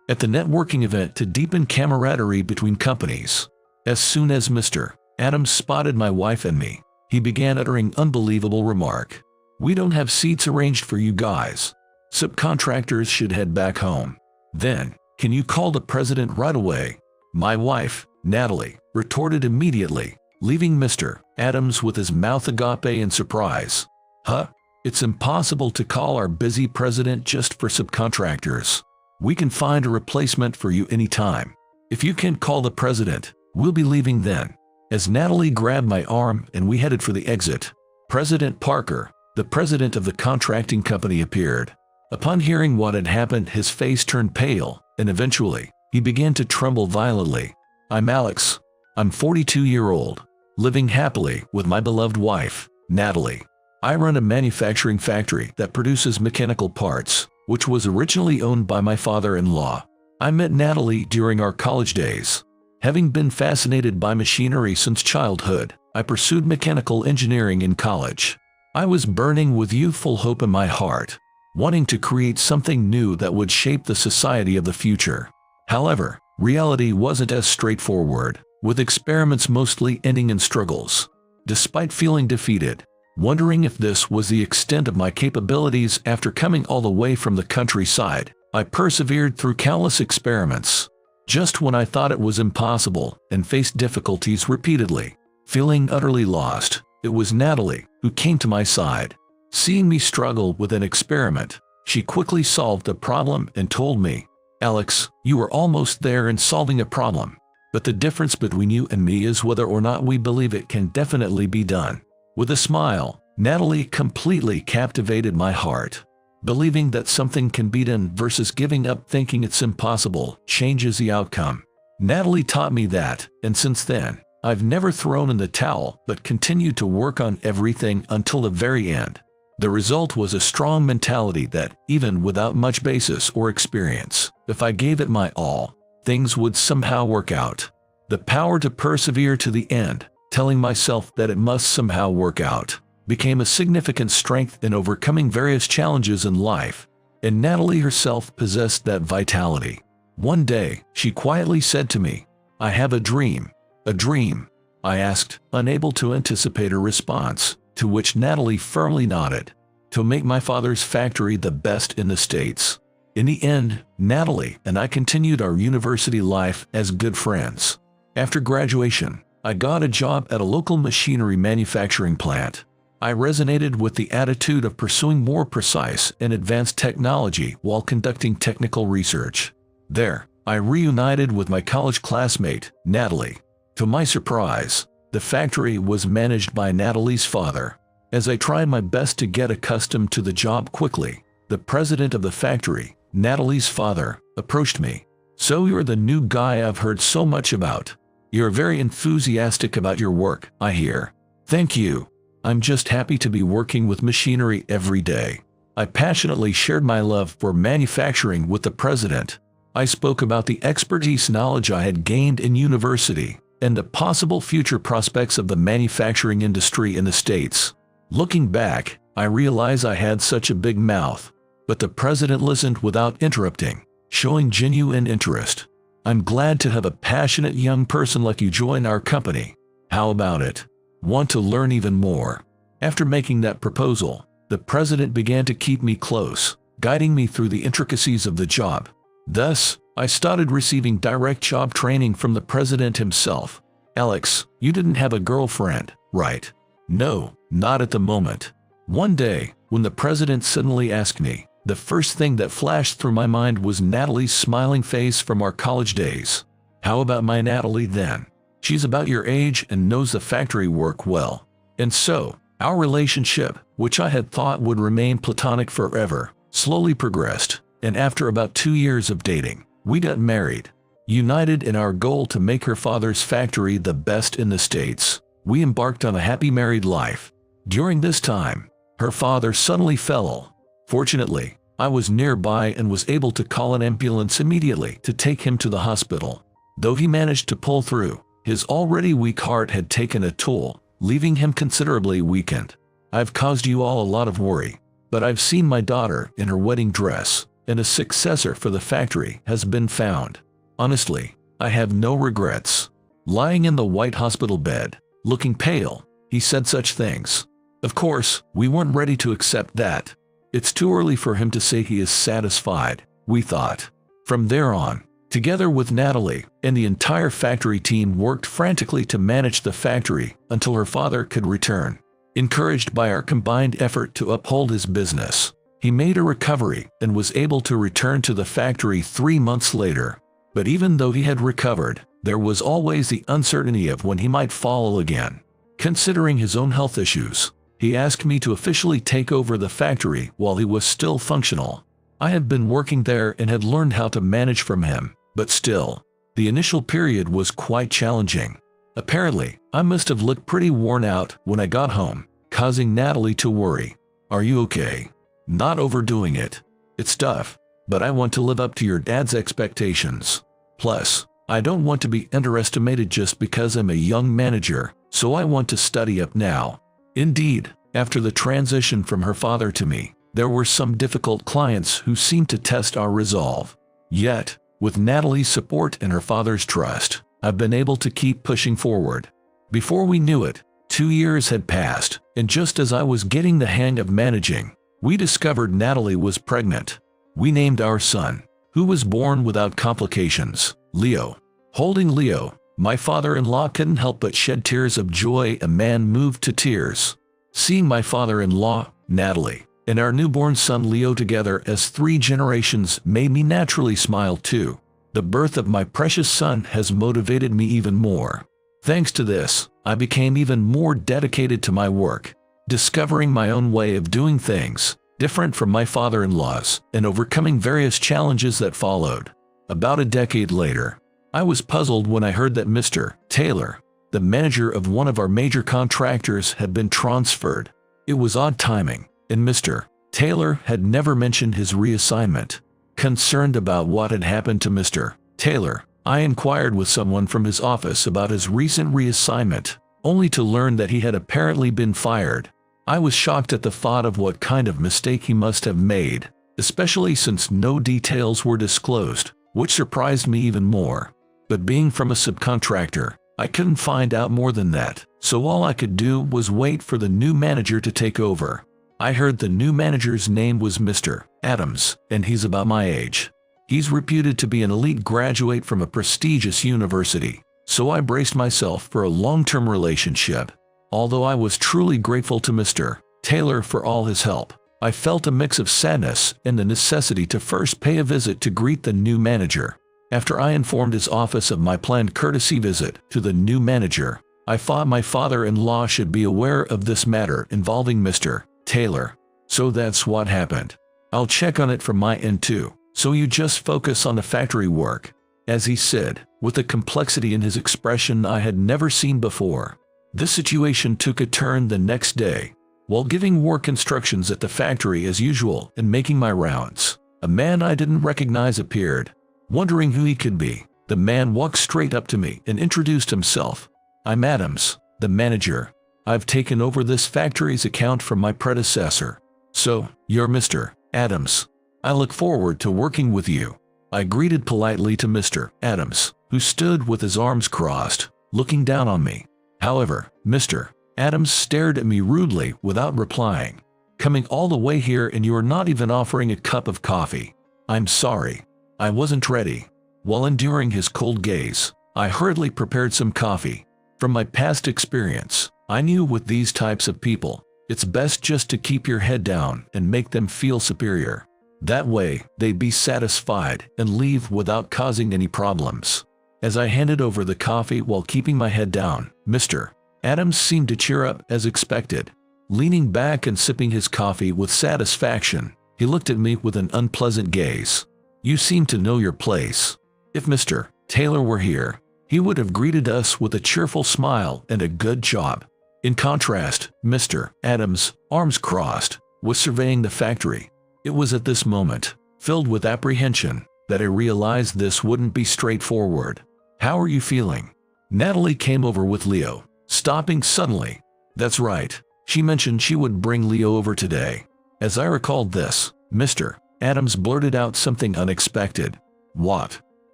at the networking event to deepen camaraderie between companies. As soon as Mr. Adams spotted my wife and me, he began uttering unbelievable remark. "We don't have seats arranged for you guys. Subcontractors should head back home. Then, can you call the president right away?" My wife, Natalie, retorted immediately, leaving Mr. Adams with his mouth agape in surprise. "Huh? It's impossible to call our busy president just for subcontractors. We can find a replacement for you anytime. If you can't call the president, we'll be leaving then." As Natalie grabbed my arm and we headed for the exit, President Parker, the president of the contracting company, appeared. Upon hearing what had happened, his face turned pale, and eventually, he began to tremble violently. "I'm Alex. I'm 42-year-old, living happily with my beloved wife, Natalie. I run a manufacturing factory that produces mechanical parts, which was originally owned by my father-in-law. I met Natalie during our college days. Having been fascinated by machinery since childhood, I pursued mechanical engineering in college. I was burning with youthful hope in my heart, wanting to create something new that would shape the society of the future. However, reality wasn't as straightforward, with experiments mostly ending in struggles. Despite feeling defeated, wondering if this was the extent of my capabilities after coming all the way from the countryside, I persevered through countless experiments. Just when I thought it was impossible and faced difficulties repeatedly, feeling utterly lost, it was Natalie who came to my side. Seeing me struggle with an experiment, she quickly solved the problem and told me, "Alex, you are almost there in solving a problem. But the difference between you and me is whether or not we believe it can definitely be done." With a smile, Natalie completely captivated my heart. Believing that something can be done versus giving up thinking it's impossible changes the outcome. Natalie taught me that, and since then, I've never thrown in the towel but continued to work on everything until the very end. The result was a strong mentality that, even without much basis or experience, if I gave it my all, things would somehow work out. The power to persevere to the end, telling myself that it must somehow work out, became a significant strength in overcoming various challenges in life, and Natalie herself possessed that vitality. One day, she quietly said to me, "I have a dream." "A dream?" I asked, unable to anticipate her response, to which Natalie firmly nodded. "To make my father's factory the best in the States." In the end, Natalie and I continued our university life as good friends. After graduation, I got a job at a local machinery manufacturing plant. I resonated with the attitude of pursuing more precise and advanced technology while conducting technical research. There, I reunited with my college classmate, Natalie. To my surprise, the factory was managed by Natalie's father. As I tried my best to get accustomed to the job quickly, the president of the factory, Natalie's father, approached me. "So you're the new guy I've heard so much about. You're very enthusiastic about your work, I hear." "Thank you. I'm just happy to be working with machinery every day." I passionately shared my love for manufacturing with the president. I spoke about the expertise knowledge I had gained in university and the possible future prospects of the manufacturing industry in the States. Looking back, I realize I had such a big mouth, but the president listened without interrupting, showing genuine interest. "I'm glad to have a passionate young person like you join our company. How about it? Want to learn even more?" After making that proposal, the president began to keep me close, guiding me through the intricacies of the job. Thus, I started receiving direct job training from the president himself. "Alex, you didn't have a girlfriend, right?" "No, not at the moment." One day, when the president suddenly asked me, the first thing that flashed through my mind was Natalie's smiling face from our college days. How about my Natalie then? She's about your age and knows the factory work well. And so, our relationship, which I had thought would remain platonic forever, slowly progressed, and after about 2 years of dating, we got married. United in our goal to make her father's factory the best in the States, we embarked on a happy married life. During this time, her father suddenly fell. Fortunately, I was nearby and was able to call an ambulance immediately to take him to the hospital. Though he managed to pull through, his already weak heart had taken a toll, leaving him considerably weakened. "I've caused you all a lot of worry, but I've seen my daughter in her wedding dress. and a successor for the factory has been found. Honestly, I have no regrets. Lying in the white hospital bed, looking pale, he said such things. Of course, we weren't ready to accept that. It's too early for him to say he is satisfied, we thought. From there on, together with Natalie and the entire factory team worked frantically to manage the factory until her father could return. Encouraged by our combined effort to uphold his business, he made a recovery and was able to return to the factory 3 months later. But even though he had recovered, there was always the uncertainty of when he might fall again. Considering his own health issues, he asked me to officially take over the factory while he was still functional. I had been working there and had learned how to manage from him, but still, the initial period was quite challenging. Apparently, I must have looked pretty worn out when I got home, causing Natalie to worry. "Are you okay? Not overdoing it. It's tough, but I want to live up to your dad's expectations. Plus, I don't want to be underestimated just because I'm a young manager, so I want to study up now." Indeed, after the transition from her father to me, there were some difficult clients who seemed to test our resolve. Yet, with Natalie's support and her father's trust, I've been able to keep pushing forward. Before we knew it, 2 years had passed, and just as I was getting the hang of managing, we discovered Natalie was pregnant. We named our son, who was born without complications, Leo. Holding Leo, my father-in-law couldn't help but shed tears of joy. A man moved to tears. Seeing my father-in-law, Natalie, and our newborn son Leo together as 3 generations made me naturally smile too. The birth of my precious son has motivated me even more. Thanks to this, I became even more dedicated to my work, discovering my own way of doing things, different from my father-in-law's, and overcoming various challenges that followed. About a decade later, I was puzzled when I heard that Mr. Taylor, the manager of one of our major contractors, had been transferred. It was odd timing, and Mr. Taylor had never mentioned his reassignment. Concerned about what had happened to Mr. Taylor, I inquired with someone from his office about his recent reassignment, only to learn that he had apparently been fired. I was shocked at the thought of what kind of mistake he must have made, especially since no details were disclosed, which surprised me even more. But being from a subcontractor, I couldn't find out more than that, so all I could do was wait for the new manager to take over. I heard the new manager's name was Mr. Adams, and he's about my age. He's reputed to be an elite graduate from a prestigious university, so I braced myself for a long-term relationship. Although I was truly grateful to Mr. Taylor for all his help, I felt a mix of sadness and the necessity to first pay a visit to greet the new manager. After I informed his office of my planned courtesy visit to the new manager, I thought my father-in-law should be aware of this matter involving Mr. Taylor. So that's what happened. "I'll check on it from my end too, so you just focus on the factory work," as he said, with a complexity in his expression I had never seen before. This situation took a turn the next day. While giving work instructions at the factory as usual and making my rounds, a man I didn't recognize appeared. Wondering who he could be, the man walked straight up to me and introduced himself. "I'm Adams, the manager. I've taken over this factory's account from my predecessor." "So, you're Mr. Adams. I look forward to working with you." I greeted politely to Mr. Adams, who stood with his arms crossed, looking down on me. However, Mr. Adams stared at me rudely without replying. "Coming all the way here and you are not even offering a cup of coffee. I'm sorry. I wasn't ready." While enduring his cold gaze, I hurriedly prepared some coffee. From my past experience, I knew with these types of people, it's best just to keep your head down and make them feel superior. That way, they'd be satisfied and leave without causing any problems. As I handed over the coffee while keeping my head down, Mr. Adams seemed to cheer up as expected. Leaning back and sipping his coffee with satisfaction, he looked at me with an unpleasant gaze. "You seem to know your place." If Mr. Taylor were here, he would have greeted us with a cheerful smile and a "good job." In contrast, Mr. Adams, arms crossed, was surveying the factory. It was at this moment, filled with apprehension, that I realized this wouldn't be straightforward. "How are you feeling?" Natalie came over with Leo, stopping suddenly. "That's right. She mentioned she would bring Leo over today." As I recalled this, Mr. Adams blurted out something unexpected. What?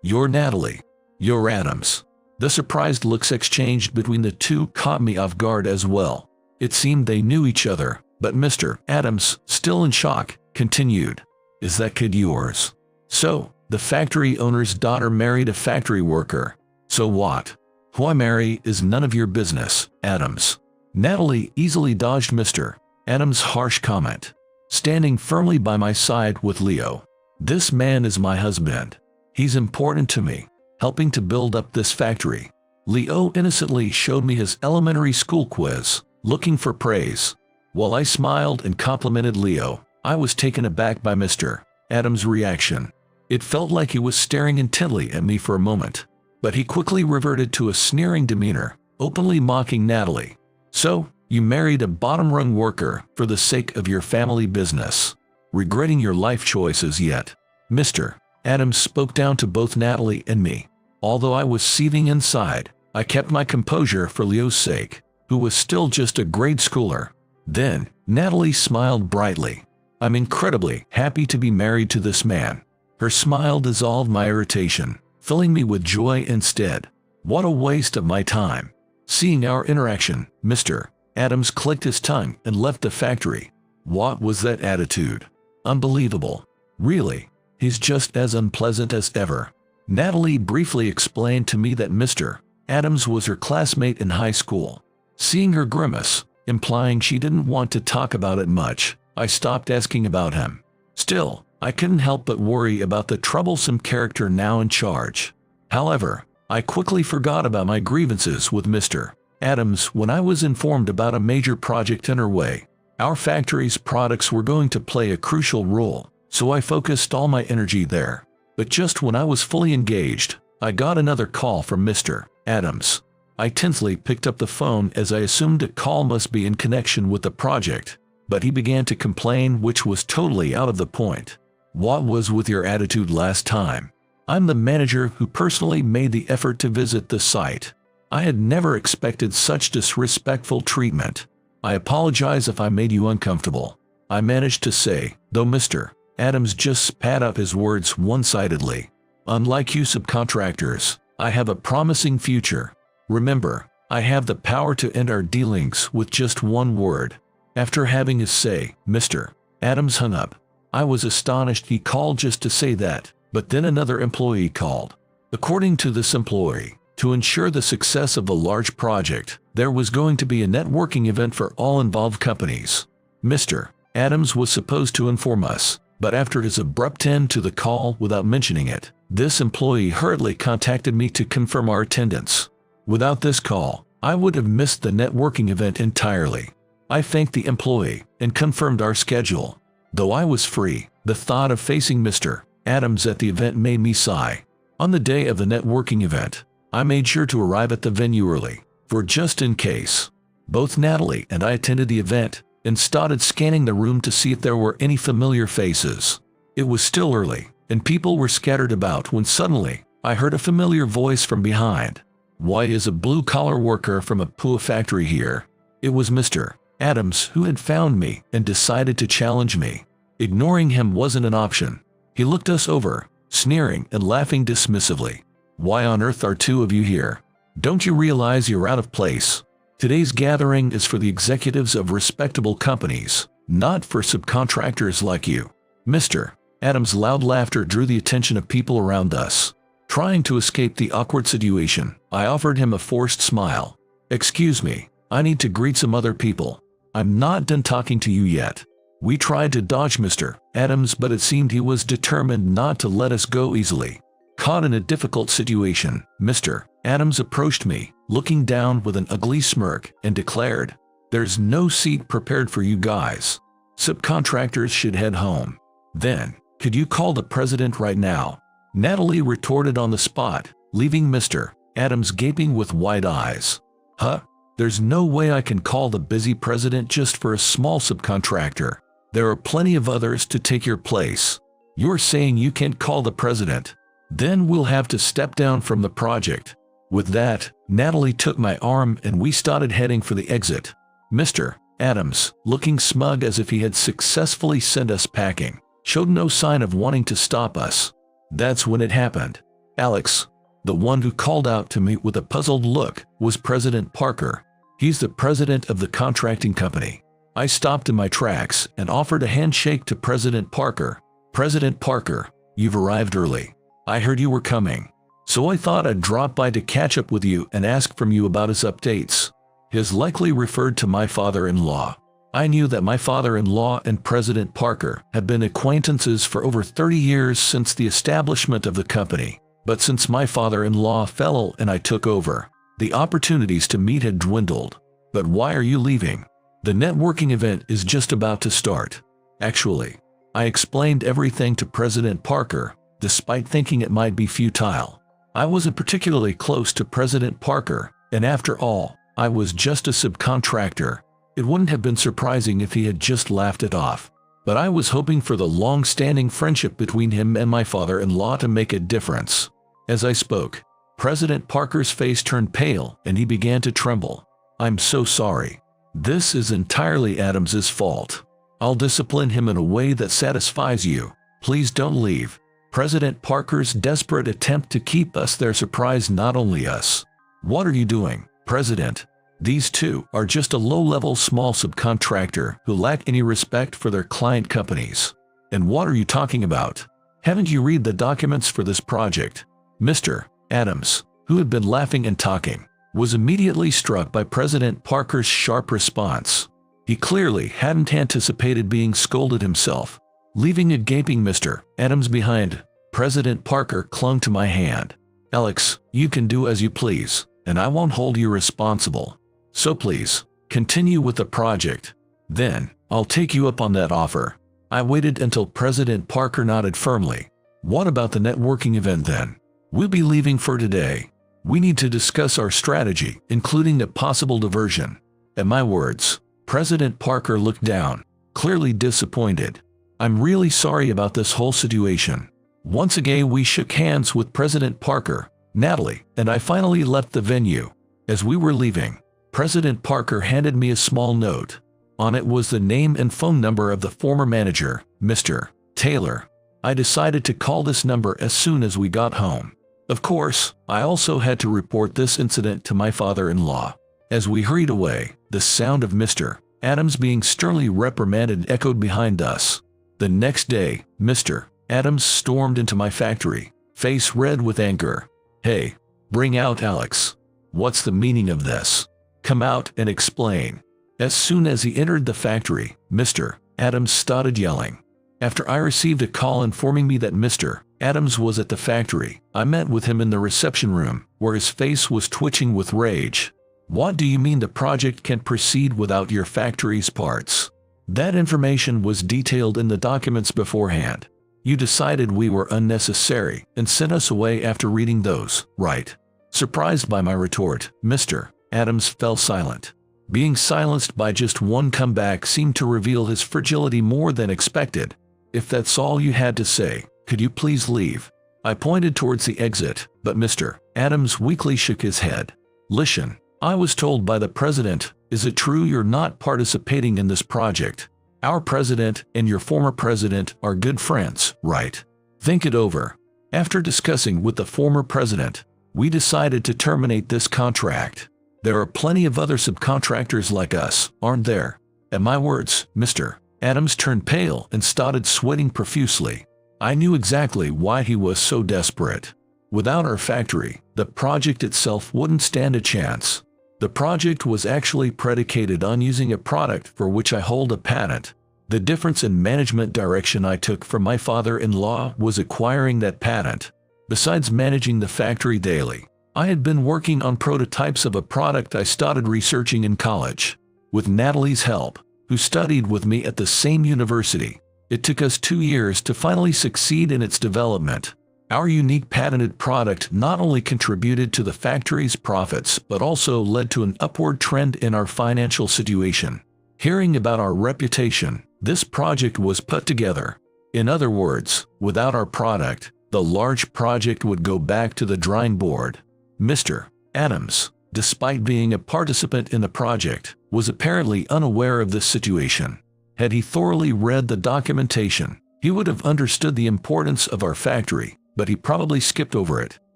You're Natalie. You're Adams. The surprised looks exchanged between the two caught me off guard as well. It seemed they knew each other, but Mr. Adams, still in shock, continued. Is that kid yours? So, the factory owner's daughter married a factory worker. So what? Who I marry is none of your business, Adams. Natalie easily dodged Mr. Adams' harsh comment. Standing firmly by my side with Leo. This man is my husband. He's important to me, helping to build up this factory. Leo innocently showed me his elementary school quiz, looking for praise. While I smiled and complimented Leo, I was taken aback by Mr. Adams' reaction. It felt like he was staring intently at me for a moment, but he quickly reverted to a sneering demeanor, openly mocking Natalie. So, you married a bottom-rung worker for the sake of your family business. Regretting your life choices yet? Mr. Adams spoke down to both Natalie and me. Although I was seething inside, I kept my composure for Leo's sake, who was still just a grade schooler. Then, Natalie smiled brightly. I'm incredibly happy to be married to this man. Her smile dissolved my irritation, filling me with joy instead. What a waste of my time. Seeing our interaction, Mr. Adams clicked his tongue and left the factory. What was that attitude? Unbelievable. Really, he's just as unpleasant as ever. Natalie briefly explained to me that Mr. Adams was her classmate in high school. Seeing her grimace, implying she didn't want to talk about it much, I stopped asking about him. Still, I couldn't help but worry about the troublesome character now in charge. However, I quickly forgot about my grievances with Mr. Adams when I was informed about a major project underway. Our factory's products were going to play a crucial role, so I focused all my energy there. But just when I was fully engaged, I got another call from Mr. Adams. I tensely picked up the phone as I assumed the call must be in connection with the project, but he began to complain, which was totally out of the point. What was with your attitude last time? I'm the manager who personally made the effort to visit the site. I had never expected such disrespectful treatment. I apologize if I made you uncomfortable, I managed to say, though Mr. Adams just spat out his words one-sidedly. Unlike you subcontractors, I have a promising future. Remember, I have the power to end our dealings with just one word. After having his say, Mr. Adams hung up. I was astonished he called just to say that, but then another employee called. According to this employee, to ensure the success of the large project, there was going to be a networking event for all involved companies. Mr. Adams was supposed to inform us, but after his abrupt end to the call without mentioning it, this employee hurriedly contacted me to confirm our attendance. Without this call, I would have missed the networking event entirely. I thanked the employee and confirmed our schedule. Though I was free, the thought of facing Mr. Adams at the event made me sigh. On the day of the networking event, I made sure to arrive at the venue early, for just in case. Both Natalie and I attended the event and started scanning the room to see if there were any familiar faces. It was still early, and people were scattered about when suddenly, I heard a familiar voice from behind. Why is a blue-collar worker from a PUA factory here? It was Mr. Adams who had found me and decided to challenge me. Ignoring him wasn't an option. He looked us over, sneering and laughing dismissively. Why on earth are two of you here? Don't you realize you're out of place? Today's gathering is for the executives of respectable companies, not for subcontractors like you. Mr. Adams' loud laughter drew the attention of people around us. Trying to escape the awkward situation, I offered him a forced smile. Excuse me, I need to greet some other people. I'm not done talking to you yet. We tried to dodge Mr. Adams, but it seemed he was determined not to let us go easily. Caught in a difficult situation, Mr. Adams approached me, looking down with an ugly smirk, and declared, "There's no seat prepared for you guys. Subcontractors should head home." Then, could you call the president right now? Natalie retorted on the spot, leaving Mr. Adams gaping with wide eyes. Huh? There's no way I can call the busy president just for a small subcontractor. There are plenty of others to take your place. You're saying you can't call the president? Then we'll have to step down from the project. With that, Natalie took my arm and we started heading for the exit. Mr. Adams, looking smug as if he had successfully sent us packing, showed no sign of wanting to stop us. That's when it happened. Alex, the one who called out to me with a puzzled look, was President Parker. He's the president of the contracting company. I stopped in my tracks and offered a handshake to President Parker. President Parker, you've arrived early. I heard you were coming, so I thought I'd drop by to catch up with you and ask from you about his updates. His likely referred to my father-in-law. I knew that my father-in-law and President Parker had been acquaintances for over 30 years since the establishment of the company. But since my father-in-law fell and I took over, the opportunities to meet had dwindled. But why are you leaving? The networking event is just about to start. Actually, I explained everything to President Parker, despite thinking it might be futile. I wasn't particularly close to President Parker, and after all, I was just a subcontractor. It wouldn't have been surprising if he had just laughed it off. But I was hoping for the long-standing friendship between him and my father-in-law to make a difference. As I spoke, President Parker's face turned pale and he began to tremble. I'm so sorry. This is entirely Adams's fault. I'll discipline him in a way that satisfies you. Please don't leave. President Parker's desperate attempt to keep us there surprised not only us. What are you doing, President? These two are just a low-level small subcontractor who lack any respect for their client companies. And what are you talking about? Haven't you read the documents for this project? Mr. Adams, who had been laughing and talking, was immediately struck by President Parker's sharp response. He clearly hadn't anticipated being scolded himself. Leaving a gaping Mr. Adams behind, President Parker clung to my hand. Alex, you can do as you please, and I won't hold you responsible. So please, continue with the project. Then, I'll take you up on that offer. I waited until President Parker nodded firmly. What about the networking event then? We'll be leaving for today. We need to discuss our strategy, including the possible diversion. At my words, President Parker looked down, clearly disappointed. I'm really sorry about this whole situation. Once again we shook hands with President Parker, Natalie, and I finally left the venue. As we were leaving, President Parker handed me a small note. On it was the name and phone number of the former manager, Mr. Taylor. I decided to call this number as soon as we got home. Of course, I also had to report this incident to my father-in-law. As we hurried away, the sound of Mr. Adams being sternly reprimanded echoed behind us. The next day, Mr. Adams stormed into my factory, face red with anger. Hey, bring out Alex. What's the meaning of this? Come out and explain. As soon as he entered the factory, Mr. Adams started yelling. After I received a call informing me that Mr. Adams was at the factory, I met with him in the reception room, where his face was twitching with rage. What do you mean the project can't proceed without your factory's parts? That information was detailed in the documents beforehand. You decided we were unnecessary and sent us away after reading those, right? Surprised by my retort, Mr. Adams fell silent. Being silenced by just one comeback seemed to reveal his fragility more than expected. If that's all you had to say, could you please leave? I pointed towards the exit, but Mr. Adams weakly shook his head. Listen, I was told by the president, is it true you're not participating in this project? Our president and your former president are good friends, right? Think it over. After discussing with the former president, we decided to terminate this contract. There are plenty of other subcontractors like us, aren't there? At my words, Mr. Adams turned pale and started sweating profusely. I knew exactly why he was so desperate. Without our factory, the project itself wouldn't stand a chance. The project was actually predicated on using a product for which I hold a patent. The difference in management direction I took from my father-in-law was acquiring that patent. Besides managing the factory daily, I had been working on prototypes of a product I started researching in college. With Natalie's help, who studied with me at the same university, it took us 2 years to finally succeed in its development. Our unique patented product not only contributed to the factory's profits but also led to an upward trend in our financial situation. Hearing about our reputation, this project was put together. In other words, without our product, the large project would go back to the drawing board. Mr. Adams, despite being a participant in the project, was apparently unaware of this situation. Had he thoroughly read the documentation, He would have understood the importance of our factory, but he probably skipped over it,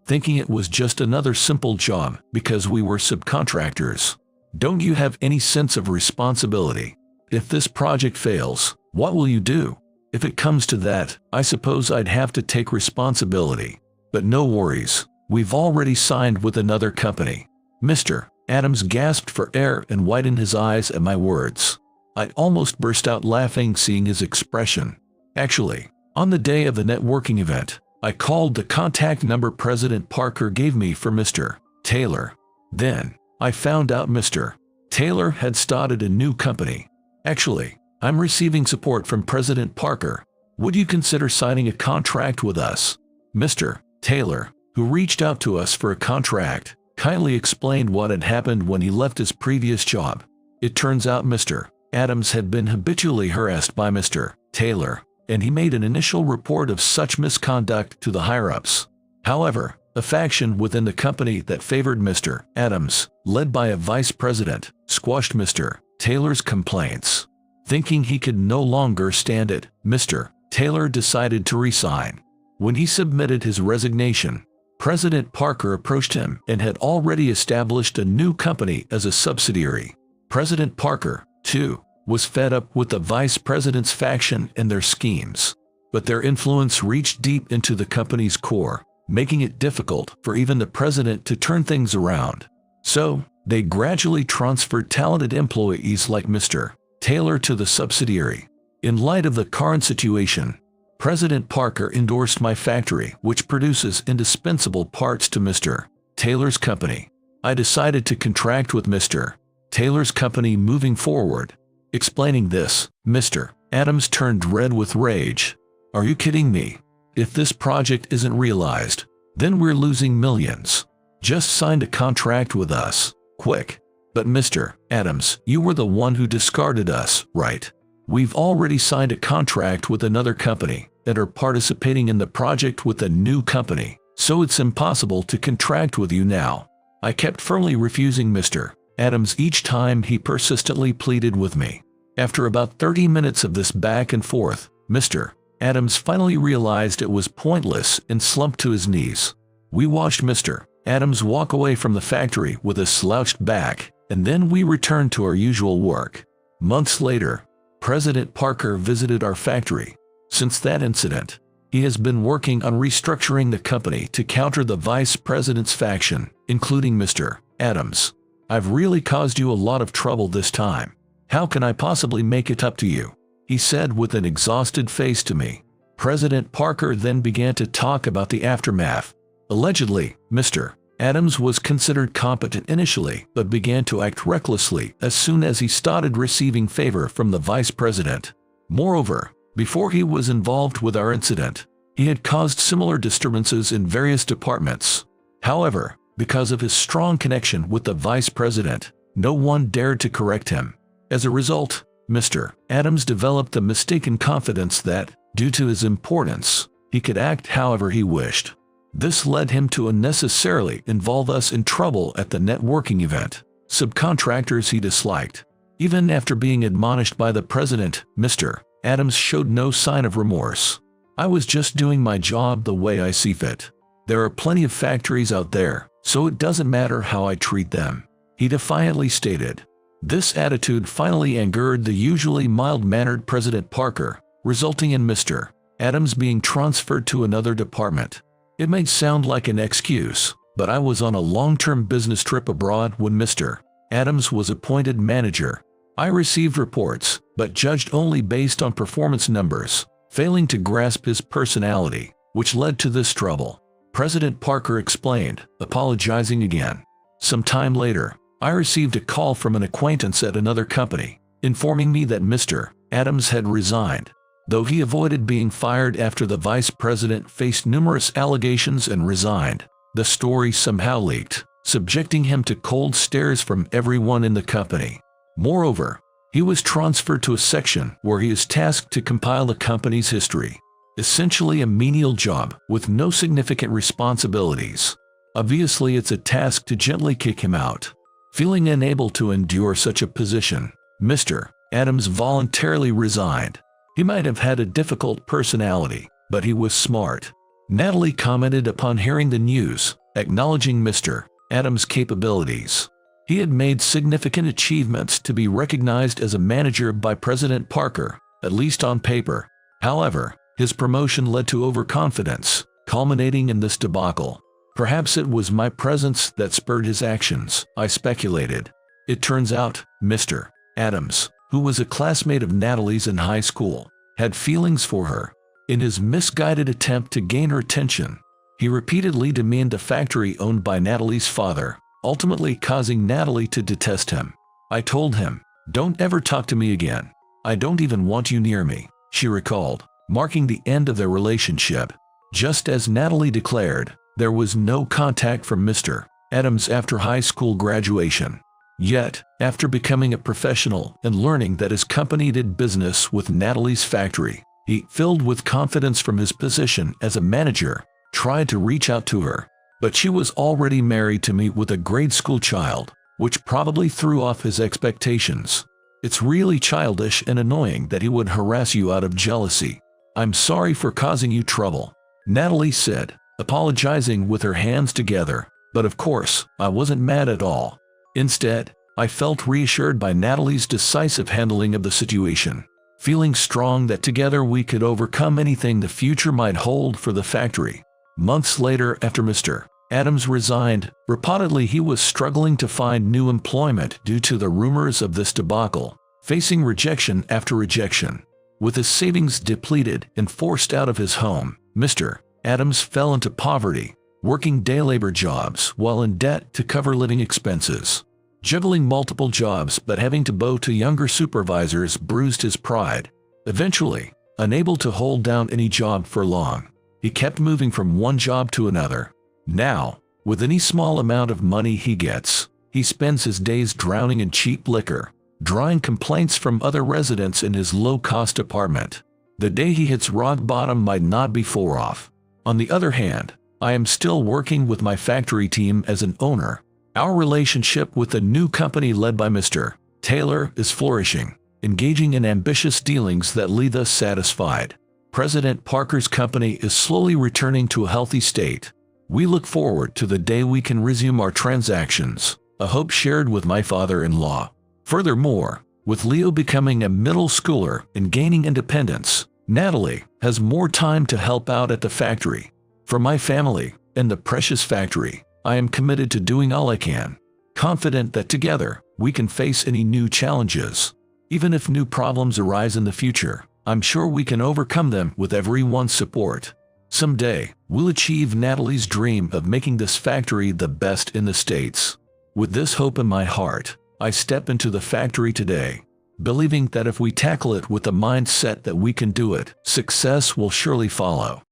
thinking it was just another simple job because we were subcontractors. Don't you have any sense of responsibility? If this project fails, what will you do? If it comes to that, I suppose I'd have to take responsibility. But no worries, we've already signed with another company. Mr. Adams gasped for air and widened his eyes at my words. I almost burst out laughing seeing his expression. Actually, on the day of the networking event, I called the contact number President Parker gave me for Mr. Taylor. Then, I found out Mr. Taylor had started a new company. Actually, I'm receiving support from President Parker. Would you consider signing a contract with us? Mr. Taylor, who reached out to us for a contract, kindly explained what had happened when he left his previous job. It turns out Mr. Adams had been habitually harassed by Mr. Taylor, and he made an initial report of such misconduct to the higher-ups. However, a faction within the company that favored Mr. Adams, led by a vice president, squashed Mr. Taylor's complaints. Thinking he could no longer stand it, Mr. Taylor decided to resign. When he submitted his resignation, President Parker approached him and had already established a new company as a subsidiary. President Parker, too, was fed up with the vice president's faction and their schemes. But their influence reached deep into the company's core, making it difficult for even the president to turn things around. So, they gradually transferred talented employees like Mr. Taylor to the subsidiary. In light of the current situation, President Parker endorsed my factory, which produces indispensable parts to Mr. Taylor's company. I decided to contract with Mr. Taylor's company moving forward. Explaining this, Mr. Adams turned red with rage. Are you kidding me? If this project isn't realized, then we're losing millions. Just signed a contract with us. Quick. But Mr. Adams, you were the one who discarded us, right? We've already signed a contract with another company and are participating in the project with a new company, so it's impossible to contract with you now. I kept firmly refusing Mr. Adams each time he persistently pleaded with me. After about 30 minutes of this back and forth, Mr. Adams finally realized it was pointless and slumped to his knees. We watched Mr. Adams walk away from the factory with a slouched back, and then we returned to our usual work. Months later, President Parker visited our factory. Since that incident, he has been working on restructuring the company to counter the vice president's faction, including Mr. Adams. I've really caused you a lot of trouble this time. How can I possibly make it up to you? He said with an exhausted face to me. President Parker then began to talk about the aftermath. Allegedly, Mr. Adams was considered competent initially, but began to act recklessly as soon as he started receiving favor from the vice president. Moreover, before he was involved with our incident, he had caused similar disturbances in various departments. However, because of his strong connection with the vice president, no one dared to correct him. As a result, Mr. Adams developed the mistaken confidence that, due to his importance, he could act however he wished. This led him to unnecessarily involve us in trouble at the networking event. Subcontractors he disliked. Even after being admonished by the president, Mr. Adams showed no sign of remorse. I was just doing my job the way I see fit. There are plenty of factories out there, so it doesn't matter how I treat them, he defiantly stated. This attitude finally angered the usually mild-mannered President Parker, resulting in Mr. Adams being transferred to another department. It may sound like an excuse, but I was on a long-term business trip abroad when Mr. Adams was appointed manager. I received reports, but judged only based on performance numbers, failing to grasp his personality, which led to this trouble. President Parker explained, apologizing again. Some time later, I received a call from an acquaintance at another company, informing me that Mr. Adams had resigned. Though he avoided being fired after the vice president faced numerous allegations and resigned, the story somehow leaked, subjecting him to cold stares from everyone in the company. Moreover, he was transferred to a section where he is tasked to compile the company's history. Essentially a menial job with no significant responsibilities. Obviously, it's a task to gently kick him out. Feeling unable to endure such a position, Mr. Adams voluntarily resigned. He might have had a difficult personality, but he was smart. Natalie commented upon hearing the news, acknowledging Mr. Adams' capabilities. He had made significant achievements to be recognized as a manager by President Parker, at least on paper. However, his promotion led to overconfidence, culminating in this debacle. Perhaps it was my presence that spurred his actions, I speculated. It turns out, Mr. Adams, who was a classmate of Natalie's in high school, had feelings for her. In his misguided attempt to gain her attention, he repeatedly demeaned a factory owned by Natalie's father, ultimately causing Natalie to detest him. I told him, "Don't ever talk to me again. I don't even want you near me," she recalled, marking the end of their relationship. Just as Natalie declared, there was no contact from Mr. Adams after high school graduation. Yet, after becoming a professional and learning that his company did business with Natalie's factory, he, filled with confidence from his position as a manager, tried to reach out to her. But she was already married to me with a grade school child, which probably threw off his expectations. It's really childish and annoying that he would harass you out of jealousy. I'm sorry for causing you trouble, Natalie said, apologizing with her hands together. But of course, I wasn't mad at all. Instead, I felt reassured by Natalie's decisive handling of the situation, feeling strong that together we could overcome anything the future might hold for the factory. Months later, after Mr. Adams resigned, reportedly he was struggling to find new employment due to the rumors of this debacle, facing rejection after rejection. With his savings depleted and forced out of his home, Mr. Adams fell into poverty, working day labor jobs while in debt to cover living expenses. Juggling multiple jobs but having to bow to younger supervisors bruised his pride. Eventually, unable to hold down any job for long, he kept moving from one job to another. Now, with any small amount of money he gets, he spends his days drowning in cheap liquor, drawing complaints from other residents in his low-cost apartment. The day he hits rock bottom might not be far off. On the other hand, I am still working with my factory team as an owner. Our relationship with the new company led by Mr. Taylor is flourishing, engaging in ambitious dealings that leave us satisfied. President Parker's company is slowly returning to a healthy state. We look forward to the day we can resume our transactions, a hope shared with my father-in-law. Furthermore, with Leo becoming a middle schooler and gaining independence, Natalie has more time to help out at the factory. For my family and the precious factory, I am committed to doing all I can, confident that together we can face any new challenges. Even if new problems arise in the future, I'm sure we can overcome them with everyone's support. Someday, we'll achieve Natalie's dream of making this factory the best in the States. With this hope in my heart, I step into the factory today, believing that if we tackle it with the mindset that we can do it, success will surely follow.